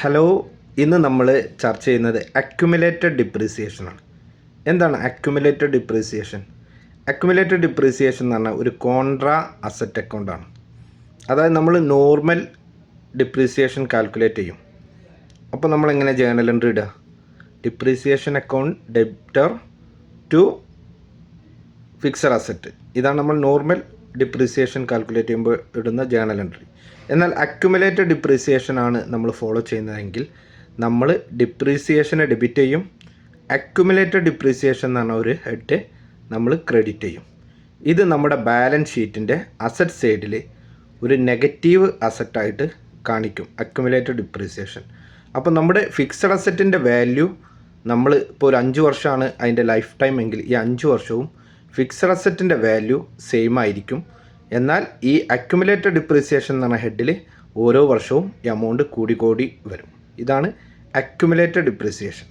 Hello, ഇന്ന് നമ്മൾ ചർച്ച ചെയ്യുന്നത് അക്യുമുലേറ്റഡ് ഡിപ്രീസിയേഷനാണ്. എന്താണ് അക്യുമുലേറ്റഡ് ഡിപ്രീസിയേഷൻ? അക്യുമുലേറ്റഡ് ഡിപ്രീസിയേഷൻ എന്ന് പറഞ്ഞാൽ ഒരു കോൺട്രാ അസറ്റ് അക്കൗണ്ടാണ്. അതായത് നമ്മൾ നോർമൽ ഡിപ്രീസിയേഷൻ കാൽക്കുലേറ്റ് ചെയ്യും. അപ്പോൾ നമ്മളെങ്ങനെ ജേണൽ എൻട്രി ഇടുക? Depreciation account debtor to fixed asset. ഇതാണ് നമ്മൾ നോർമൽ ഡിപ്രീസിയേഷൻ കാൽക്കുലേറ്റ് ചെയ്യുമ്പോൾ ഇടുന്ന ജേണൽ എൻട്രി. എന്നാൽ അക്യുമുലേറ്റഡ് ഡിപ്രീസിയേഷൻ ആണ് നമ്മൾ ഫോളോ ചെയ്യുന്നതെങ്കിൽ നമ്മൾ ഡിപ്രീസിയേഷനെ ഡെബിറ്റ് ചെയ്യും, അക്യുമുലേറ്റഡ് ഡിപ്രീസിയേഷൻ എന്ന് പറഞ്ഞ ഒരു ഹെഡ് നമ്മൾ ക്രെഡിറ്റ് ചെയ്യും. ഇത് നമ്മുടെ ബാലൻസ് ഷീറ്റിൻ്റെ അസറ്റ് സൈഡിൽ ഒരു നെഗറ്റീവ് അസറ്റായിട്ട് കാണിക്കും അക്യുമുലേറ്റഡ് ഡിപ്രീസിയേഷൻ. അപ്പോൾ നമ്മുടെ ഫിക്സഡ് അസറ്റിൻ്റെ വാല്യൂ നമ്മൾ ഇപ്പോൾ ഒരു 5 വർഷമാണ് അതിൻ്റെ ലൈഫ് ടൈം എങ്കിൽ ഈ 5 വർഷവും ഫിക്സഡ് അസറ്റിൻ്റെ വാല്യൂ സെയിം ആയിരിക്കും. എന്നാൽ ഈ അക്യുമുലേറ്റഡ് ഡിപ്രീസിയേഷൻ എന്ന് പറഞ്ഞ ഹെഡിൽ ഓരോ വർഷവും ഈ എമൗണ്ട് കൂടി വരും. ഇതാണ് അക്യുമുലേറ്റഡ് ഡിപ്രീസിയേഷൻ.